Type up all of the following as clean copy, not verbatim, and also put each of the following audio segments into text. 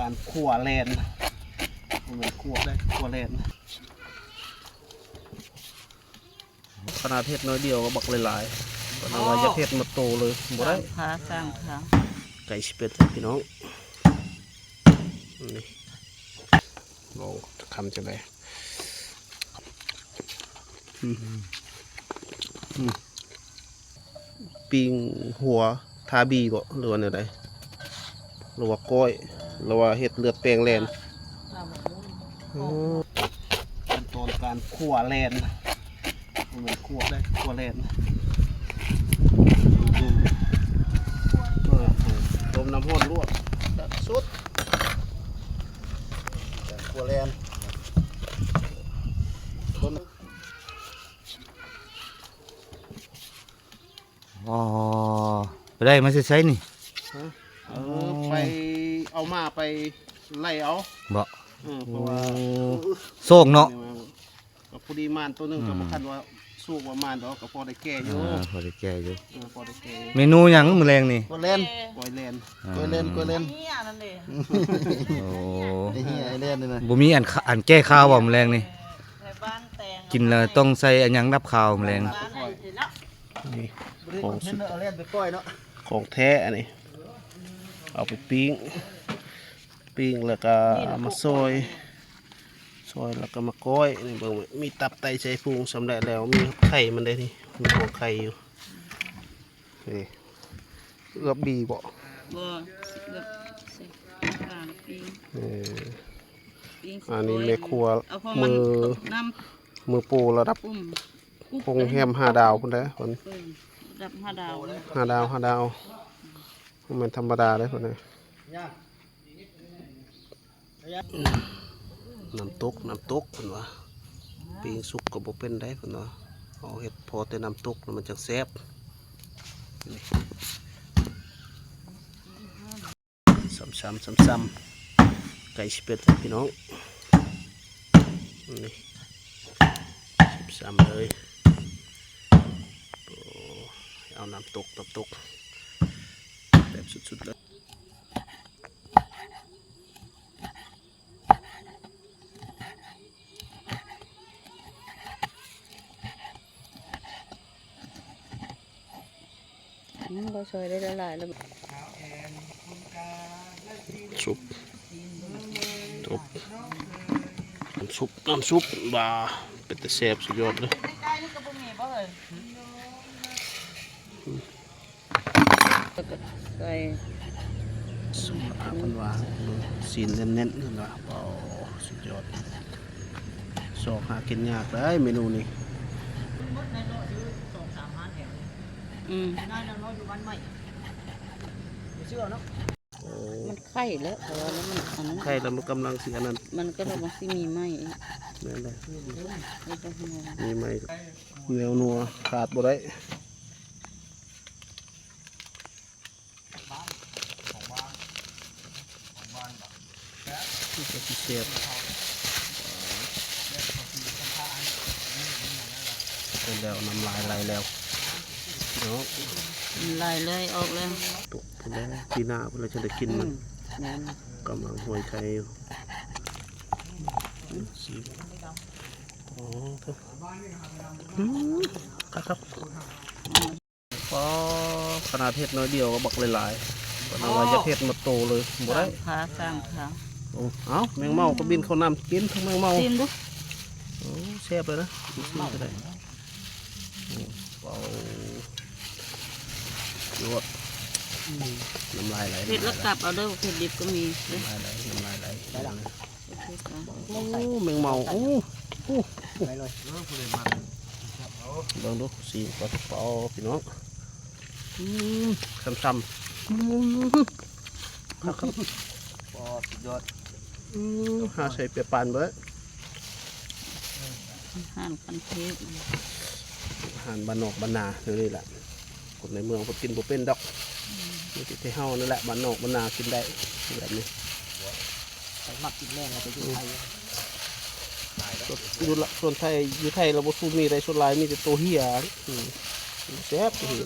การขั่วแลนเหมือนขั่วได้ขั่วแลนขนาดเทศน้อยเดียวก็บักหลายๆก็เอาไว้จะเทศมาโตเลยบ่ได้ ขาสร้างขา ไก่สเป็ดพี่น้องนี่ลองคำจะได้ปิ้งหัวทาบีบ่หรือว่าอะไรหรือว่าก้อยหรือว่าเห็ดเลือดแปลงแลนขั้นตอนการขั่วแลนเหมือนขั่วได้ขั่วแลนต้มน้ำร้อนลวกแบบสุดขั่วแลนอ๋อไปได้มาใช้นี่ไปเอามาไปไล่เอา บ่ เพราะว่า โศกเนาะ กับพอดีมานตัวนึงก็บ่คันว่าสู้ว่ามานดอกก็พอได้แก่อยู่ พอได้แก่อยู่ พอได้แก่ เมนูหยังมื้อแรงนี่ กล้วยเล่นกล้วยเล่นกล้วยเล่นกล้วยเล่น นี่นั่นเอง โอ้ ไอ้เหี้ยไอ้เล่นนี่นะ บ่มีอันแก้ข้าวบ่มื้อแรงนี่ ในบ้านแตง กินแล้วต้องใส่อันหยังรับข้าวมื้อแรง บ้านไหนสิเนาะ นี่ ของสุดเอาเล่นไปก้อยเนาะ ของแท้อันนี้เอาไปปิ้งแล้วก็เอามาซอยแล้วก็มาก้อยนี่เบิ่งมีตับไตไส้พุงสำเร็จแล้วมีไข่มันได้นี่มีหัวไข่อยู่นี่เอือบบีบ่ บ่เลือกใส่ขาปิ้ง ปิ้ง อันนี้แม่ครัว เอาพอมันตกน้ มือปูระดับ ำปุ้ม พงแฮม5 ดาวพุ่นเด้อคน ดับ5 ดาว 5 ดาว5 ดาวมันธรรมดาเลยคนนี้น้ำตกเพิ่นว่าปิ้งสุกก็บ่เป็นได้เพิ่นว่าเอาเฮ็ดพอแต่น้ำตกแล้วมันจังแซ่บซ้ำๆไก่สเป็ดพี่น้องนี่ซ้ำเลยโอ้เอาน้ำตกแบบสุดๆเลยก็ช่วยได้หลายๆแล้ว ซุปน้ำซุปบาเป็นแต่แซ่บสุดยอดเลย ใกล้ๆนี่ก็บ่มีบ่เลยใส่ สุปอาพันวาซีนเน้นๆนั่นว่าเปล่าสุดยอดสอกหากินยากได้เมนูนี้ น้อยน้อยอยู่บ้านใหม่ เชื่อเนาะ โอ้ มันไข่แล้วเพราะว่าแล้วมันอันนั้น ไข่แล้วมันกำลังเสียนั่น มันก็เลยบางทีมีไหม นั่นเลย ไม่ต้องห่วง มีไหมเหนียวนัวขาดบ่ได้นี่ก็สิเสียบเป็นแล้วน้ำลายไหลแล้วเนาะ ลายเลยออกแล้ว ตกไปแล้วปีหน้าเพื่อจะได้กินมัน นั่น กำลังหวยไข่อยู่สีโอ้ครับก็ขนาดเทศน้อยเดียวก็บักหลายๆก็เอาไว้จะเทศมาโตเลยบ่ได้ ขาสร้างขา เอ้าแมงเม่าก็บินเข้าน้ำกินทั้งแมงเม่า ซิมดู โอ้แซ่บเลยนะดูซิก็ได้ว้าวยอดน้ำลายไหล เผ็ดแล้วกลับเอาเด้อเผ็ดดิบก็มี น้ำลายไหลน้ำลายไหลได้แล้ว โอเคค่ะ โอ้แมงเม่าโอ้ ไปเลย ลองดูสีปลาเปล่าพี่น้องซ้ำครับ ปอสุดยอด หาใส่เปียปานเบ้อ ห่านคันเทพ อาหารบ้านนอกบ้านนาเดี๋ยวนี้แหละคนในเมืองเขากินบ่เป็นดอกมีแต่ที่เฮานั่นแหละบ้านนอกบ้านนากินได้แบบนี้ ใส่หมักกินแรงเราไปอยู่ไทย ส่วนไทยอยู่ไทยเราบ่สู้มีได้ส่วนหลายมีแต่ตัวเหี้ยแซ่บตัวเหี้ย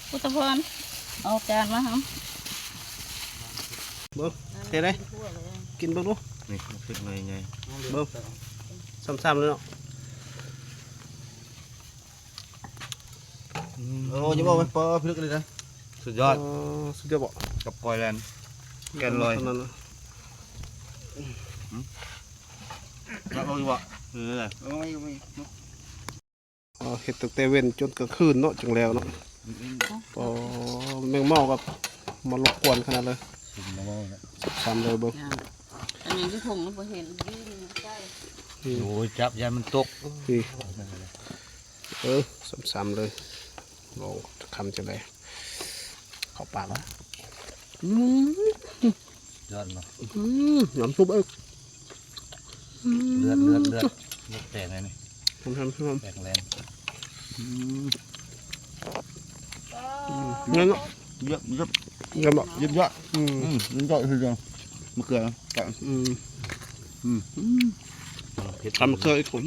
พุทธพรเอาจานมาครับ เบิ่ง เฮ็ดได้ ทั่วเลย กินเบิ่งดู นี่พริกหน่อยไง เบิ่งซ้ำๆเลยเนาะ โอ้ยบอกไปปอพริกเลยนะสุดยอด สุดยอดบ่ กับกอยแลนด์แกนลอย เท่านั้นนะ รับเอาอยู่บ่นี่แหละเอาไม่ เฮ็ดตั้งแต่เว้นจนกลางคืนเนาะจังแล้วเนาะอ๋อแมงเม่ากับมารบกวนขนาดเลยซ้ำเลยเบิ่ง อันนี้ที่ผมไม่เห็นยืนใกล้ โอ้ยจับยันมันตก นี่ซ้ำๆเลยลองคำจังไดเข้าปากแล้ว ยอดเนาะ น้ำซุปเอ้ย เลือดแตกเลยนี่ ทำ แตกแรง งั้นเนาะ เยอะ งั้นบ่ เยอะเยอะคือจังมะเขือกัดทำเคยผม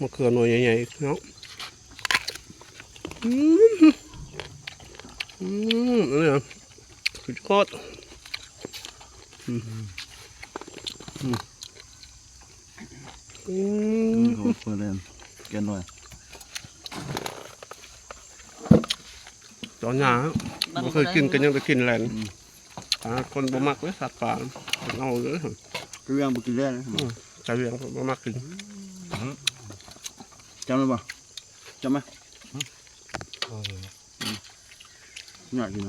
มะเขือหน่วยใหญ่ๆเนาะอันนี้สุดยอดเปิดเลยแกนหน่อย จอหยาไม่เคยกินกันยังไปกินแลนคนบ่มักเลยสัตว์ป่าเอาเลย เรื่องบุกินได้นะ ใจเรียงบ่มักกิน จำได้ปะจำไหมหน่อยกิน